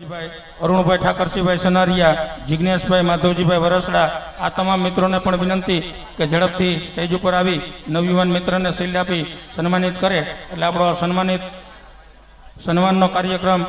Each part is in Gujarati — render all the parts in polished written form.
અરુણભાઈ ઠાકરસિંહભાઈ સનારિયા, જિજ્ઞેશભાઈ માધવજીભાઈ વરસડા, આ તમામ મિત્રોને પણ વિનંતી કે ઝડપથી સ્ટેજ ઉપર આવી નવયુવાન મિત્રને શિલ્ડ આપી સન્માનિત કરે એટલે આપણો સન્માનનો કાર્યક્રમ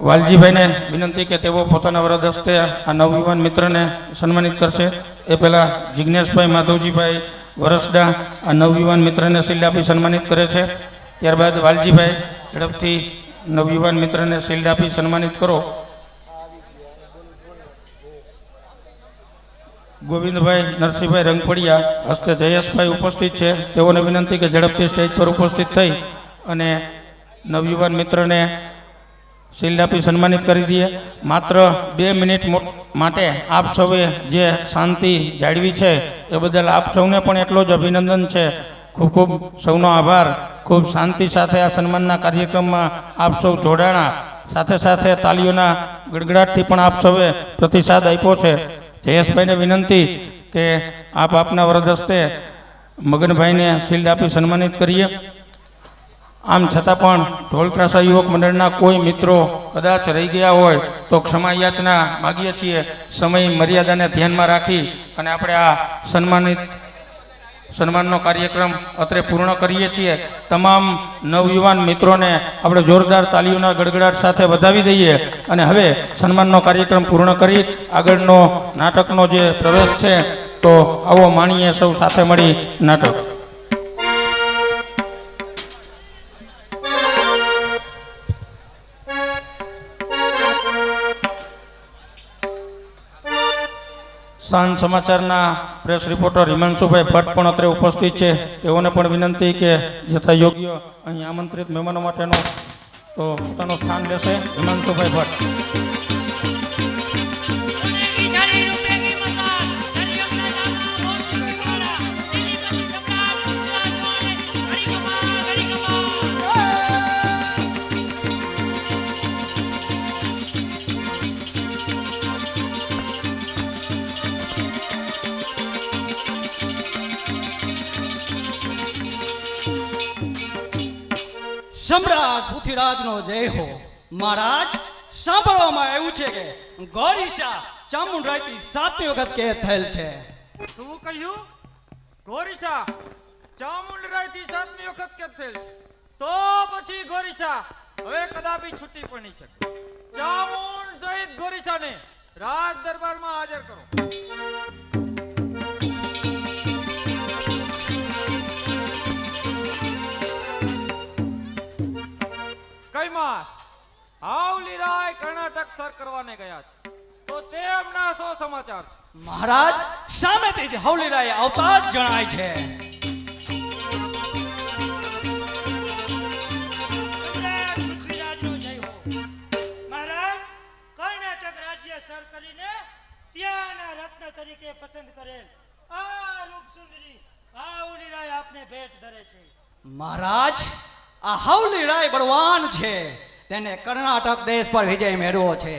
વાલજીભાઈને વિનંતી કે તેઓ પોતાના વરદ હસ્તે આ નવયુવાન મિત્રને સન્માનિત કરશે. એ પહેલાં જિજ્ઞેશભાઈ માધવજીભાઈ વરસડા આ નવયુવાન મિત્રને શિલ્ડ આપી સન્માનિત કરે છે. ત્યારબાદ વાલજીભાઈ ઝડપથી નવયુવાન મિત્રને શિલ્ડ આપી સન્માનિત કરો. ગોવિંદભાઈ નરસિંહભાઈ રંગપડિયા હસ્તે જયેશભાઈ ઉપસ્થિત છે. તેઓને વિનંતી કે ઝડપથી સ્ટેજ પર ઉપસ્થિત થઈ અને નવયુવાન મિત્રને શિલ્ડ આપી સન્માનિત કરી દઈએ. માત્ર 2 મિનિટ માટે આપ સૌએ જે શાંતિ જાળવી છે એ બદલ આપ સૌને પણ એટલો જ અભિનંદન છે. ખૂબ ખૂબ સૌનો આભાર. ખૂબ શાંતિ સાથે આ સન્માનના કાર્યક્રમમાં આપ સૌ જોડાણા. સાથે સાથે તાલીઓના ગડગડાટથી પણ આપ સૌએ પ્રતિસાદ આપ્યો છે. જયેશભાઈને વિનંતી કે આપ આપના વરદ હસ્તે મગનભાઈને શિલ્ડ આપી સન્માનિત કરીએ. આમ છતાં પણ ઢોલત્રાસા યુવક મંડળના કોઈ મિત્રો કદાચ રહી ગયા હોય તો ક્ષમા યાચના માગીએ છીએ. સમય મર્યાદાને ધ્યાનમાં રાખી અને આપણે આ સન્માનનો કાર્યક્રમ અત્રે પૂર્ણ કરીએ છીએ. તમામ નવયુવાન મિત્રોને આપણે જોરદાર તાલીઓના ગડગડાટ સાથે વધાવી દઈએ અને હવે સન્માનનો કાર્યક્રમ પૂર્ણ કરી આગળનો નાટકનો જે પ્રવેશ છે તો આવો માણીએ સૌ સાથે મળી નાટક. સાંજ સમાચારના પ્રેસ રિપોર્ટર હિમાંશુભાઈ ભટ્ટ પણ અત્રે ઉપસ્થિત છે. તેઓને પણ વિનંતી કે યથાયોગ્ય અહીં આમંત્રિત મહેમાનો માટેનો તો પોતાનું સ્થાન લેશે. હિમાંશુભાઈ ભટ્ટ. સમ્રાટ પૃથ્વીરાજનો જય હો. મહારાજ, સાંભળવામાં આવ્યું છે કે ગોરીશા ચામુંડરાયથી 7મી વખત કેદ થયેલ છે. શું કહ્યું? ગોરીશા ચામુંડરાયથી 7મી વખત કેદ થયેલ છે? તો પછી ગોરીશા હવે કદાપી છૂટી પણ નહીં શકે. ચામુંડ સહિત ગોરીશાને રાજ દરબારમાં હાજર કરો. કૈમાસ હાવલી રાય કર્ણાટક સર કરવાને ગયા છે તો તેમના શું સમાચાર છે? મહારાજ, સામેથી જ હવલીરાય આવતા જ જણાય છે. મહારાજ, કર્ણાટક રાજ્ય સર કરીને ત્યાંના રત્ન તરીકે પસંદ કરેલ આ રૂપસુંદરી હાવલીરાય આપને ભેટ ધરે છે. મહારાજ, આ હવલીરાય બળવાન છે. તેને કર્ણાટક દેશ પર વિજય મેળવ્યો છે.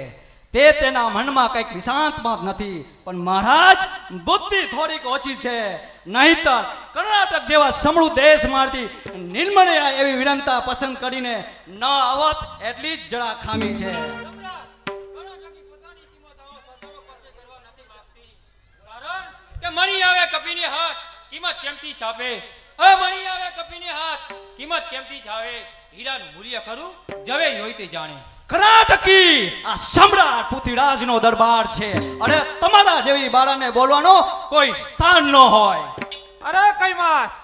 તે તેના મનમાં કંઈક વિશાંતમાં જ નથી. પણ મહારાજ, બુદ્ધિ થોડીક ઓછી છે. નહીતર કર્ણાટક જેવા સમૃદ્ધ દેશમાંથી નિર્મળ્યા એવી વિરંતા પસંદ કરીને ન આવત એટલી જ જરા ખામી છે. કે મણી આવે કપીને હાથ કિંમત કેમથી છાપે? મણી આવે કપીને હાથ કિંમત કેમથી છાવે? હીરાનું મૂલ્ય ખરું જવે હોય તે જાણે. કર્ણાટકી આ સમ્રાટ પૃથ્વીરાજનો દરબાર છે. અરે તમારા જેવી બાળાને બોલવાનો કોઈ સ્થાન ન હોય. અરે કૈમાસ,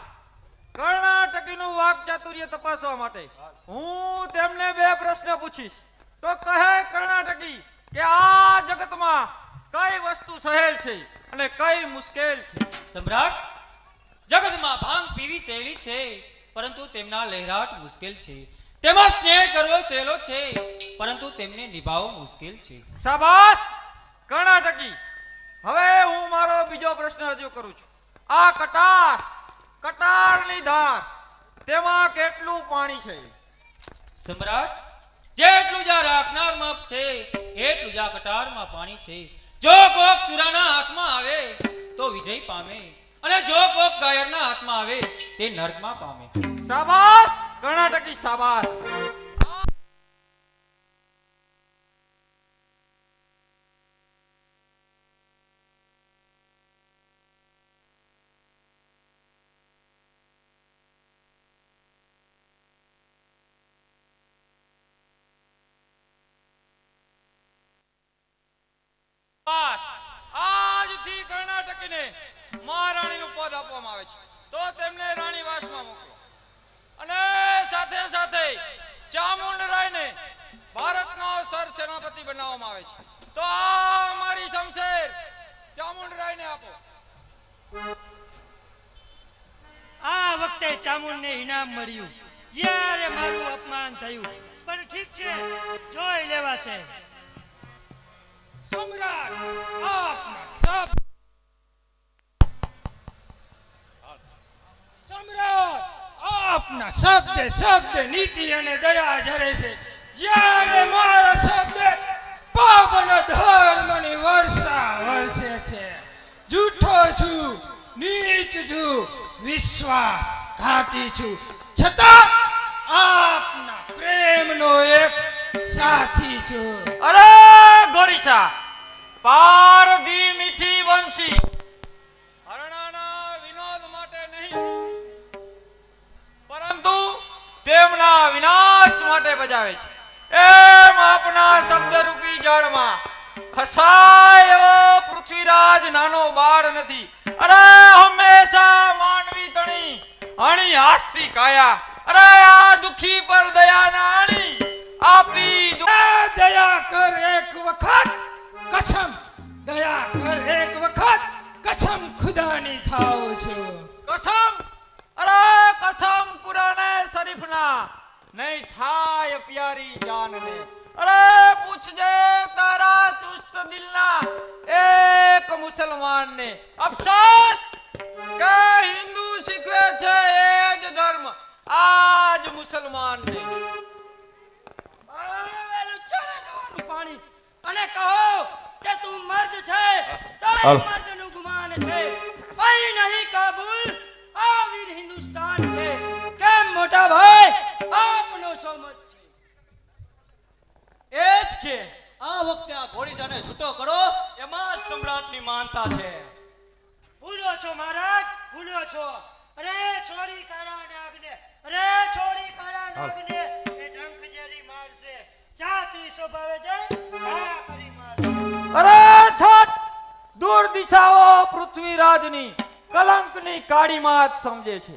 કર્ણાટકીનું વાક ચાતુર્ય તપાસવા માટે હું તેમને 2 પ્રશ્ન પૂછીશ તો કહે કર્ણાટકી કે આ જગતમાં કઈ વસ્તુ સહેલ છે અને કઈ મુશ્કેલ છે? સમ્રાટ, જગતમાં ભાંગ પીવી સહેલી છે પરંતુ તેમના લહેરાટ મુશ્કેલ છે. તેમાં સ્નેહ કરવો સહેલો છે પરંતુ તેમને નિભાવવો મુશ્કેલ છે. શાબાશ કર્ણાટકી. હવે હું મારો બીજો પ્રશ્ન રજૂ કરું છું. આ કટારની ધાર તેમાં કેટલું પાણી છે? સમ્રાટ, જેટલું જા રાખનારમાં છે એટલું જા કટારમાં પાણી છે. જો કોક સુરાના હાથમાં આવે તો વિજય પામે, અને જો કોક ગાયરના હાથમાં આવે તે નર્કમાં પામે. શાબાશ કર્ણાટકી શાબાશ. શાબાશ. આજથી કર્ણાટકીને મહારાણીનું પદ આપવામાં આવે છે, તો તેમને રાણીવાસમાં મોકલો. અને સાથે સાથે ચામુંડરાયને ભારતનો સરસેનાપતિ બનાવવામાં આવે છે, તો આ અમારી શમશેર ચામુંડરાયને આપો. આ વખતે ચામુંડને ઇનામ મળ્યું જ્યારે મારું અપમાન થયું, પણ ઠીક છે, જોઈ લેવાશે. સમ્રાટ આપના શબ્દ, સમ્રાટ આપના શબ્દ નીતિ અને દયા ઝરે છે, જ્યારે મારા શબ્દ પાપ અને ધર્મની વર્ષા વરસે છે. જૂઠો છું, નીચ છું, વિશ્વાસઘાતી છું, છતાં આપના પ્રેમનો એક સાથી છું. અરે ગોરીસા, પારધી મીઠી વંશી હરણાના વિનોદ માટે નહીં, પરંતુ તેમના વિનાશ માટે બજાવે છે. એમ આપના શબ્દરૂપી જળમાં ખસાય એવો પૃથ્વીરાજ નાનો બાળ નથી. અરે હંમેશા માનવી તણી અણી હાસ્તી કાયા. અરે આ દુખી પર દયા ના અણી આપી દયા કર એક વખત, કસમ દયા કર એક વખત, કસમ ખુદાની ખાઉં છું. કસમ. અરે કસમ પુરાને શરીફના નહીં થાય પ્યારી જાનને. અરે પૂછજે તારા ચુસ્ત દિલના એક મુસલમાનને. અફસોસ કે હિન્દુ શીખવે છે એ જ ધર્મ આજ મુસલમાનને. પાણી અને કહો કે તું મર્દ છે, તારે હાલ. મર્દનું ગુમાન છે. ભાઈ નહીં કાબુલ, આ વીર હિન્દુસ્તાન છે. કેમ મોટા ભાઈ, આપનો સહમત છે? એ જ કે આ વખતે આ ઘોડીસાને છૂટો કરો, એમાં જ સમ્રાટની માનતા છે. ભૂલો છો મહારાજ, ભૂલો છો. અરે છોડી કાળા નાગને, અરે છોડી કાળા નાગને, એ ડંખ જેરી મારશે. જાતિ સ્વભાવે જાય આ કરી મારશે. અરે છટ દૂર દિશાઓ પૃથ્વીરાજની કલંકની કાળીમાં જ સમજે છે.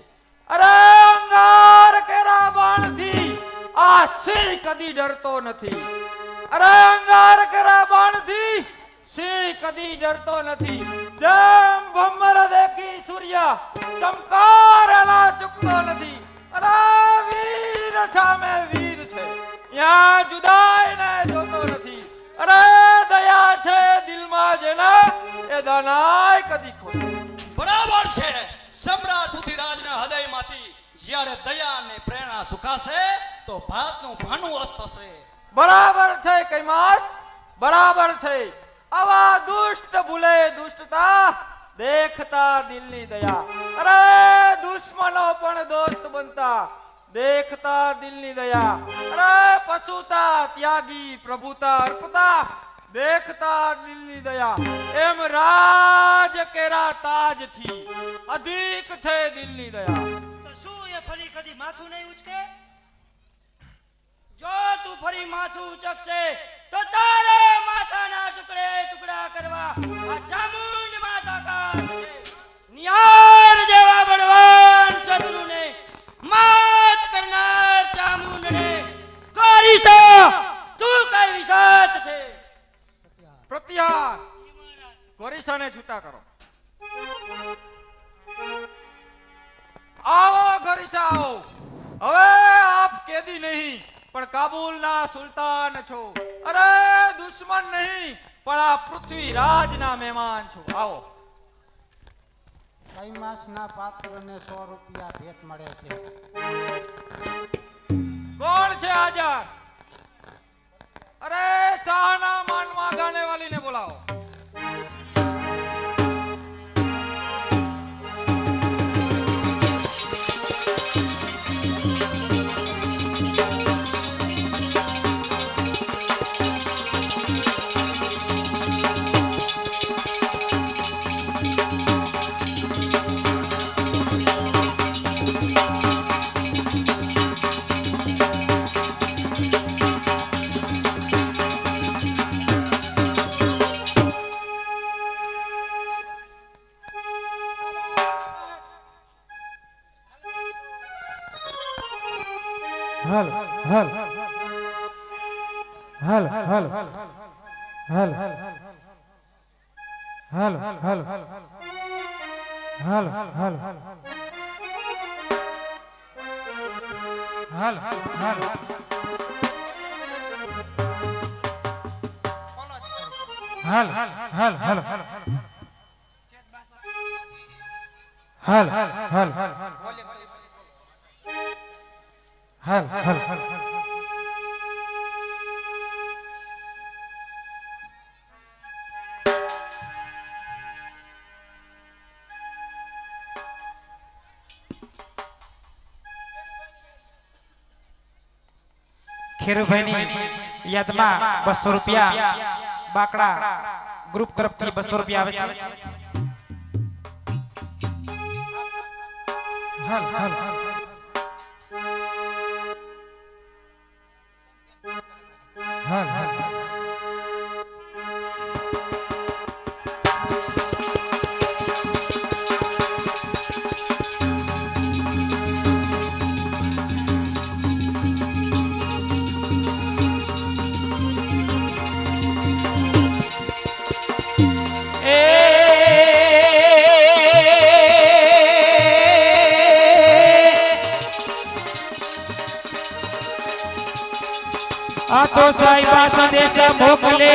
અરે અંગાર કેરા બાણથી આ સિંહ કદી ડરતો નથી. અરે અંગાર કેરા બાણથી સિંહ કદી ડરતો નથી. જેમ ભમર દેખી સૂર્ય ચમકારેલા ચૂકતો નથી. અરે વીર સામે વીર છે, યા જુદાઈને જોતો નથી. અરે દયા છે દિલમાં જેના, એ દાનાય કદી ખોટો. બરાબર છે. સમ્રાટ પૃથ્વીરાજના હૃદયમાંથી જ્યારે દયા અને પ્રેરણા સુકાશે તો ભારતનું ભાનું અસ્ત થશે. બરાબર છે કૈમાસ, બરાબર છે. આવા દુષ્ટ ભૂલે દુષ્ટતા, દેખતા દિલની દયા. અરે દુશ્મનો પણ દોસ્ત બનતા, દેખતા દિલની દયા. અરે પશુતા ત્યાગી પ્રભુતા અર્પતા, દેખતા દિલની દયા. એમ રાજ કેરા તાજથી અધિક છે દિલની દયા. તો શું એ ફરી કદી માથું નહીં ઉચકે? જો તું ફરી માથું ઉચકશે તો તારે માથાના ટુકડે ટુકડા કરવા આ ચામુંડ માતા કા છે. નિયાર જેવા બળવાન શત્રુને માત કરનાર ચામુંડને કરીશા તું કઈ વિસાત છે? પ્રત્યાહાર. ગોરીસાને છૂટા કરો. આવો ગોરીસા આવો. હવે આપ કેદી નહીં પણ કાબુલના સુલતાન છો. અરે દુશ્મન નહીં પણ આ પૃથ્વીરાજના મહેમાન છો. આવો. કૈમાસના પાત્રને 100 રૂપિયા ભેટ મળે છે. કોણ છે હાજર? અરે શાહના માનમાં ગાને વાલીને બોલાવો. હલ હલ હલ હલ હલ હલ હલ હલ હલ હલ હલ હલ હલ હલ હલ હલ હલ ખેરુભાઈની યાદમાં 200 રૂપિયા બાકડા ગ્રુપ તરફથી 200 રૂપિયા આવે છે હલ હલ હલ હલ આ તો સાહેબા સંદેશ મોકલે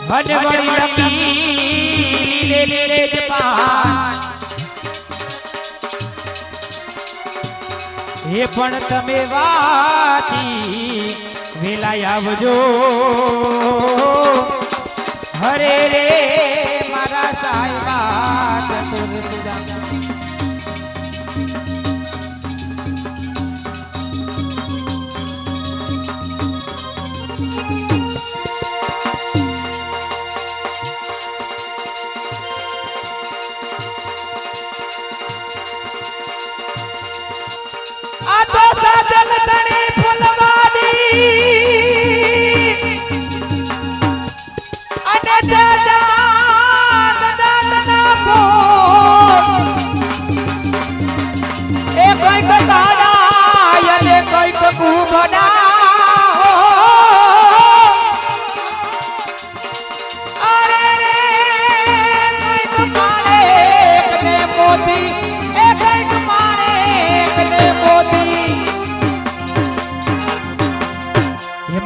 વનવડી લકી લે લે જપાન એ પણ તમે વાતી વેલાય આવજો હરે રે મારા સાહેબા ચતુર્ભુજા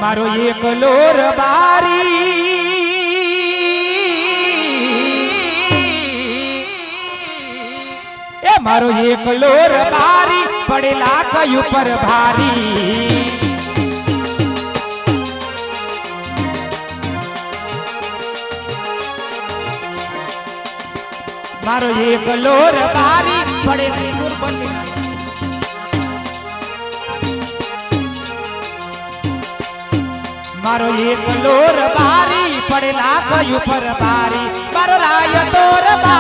મારો એકલો રબારી એ મારો એકલો રબારી પડેલા કયું પર ભારી મારો એકલો રબારી પડેલા કુરબની મારો એકલો રબારી પડેલા કયું પર બારી મારો રાય તો રબારી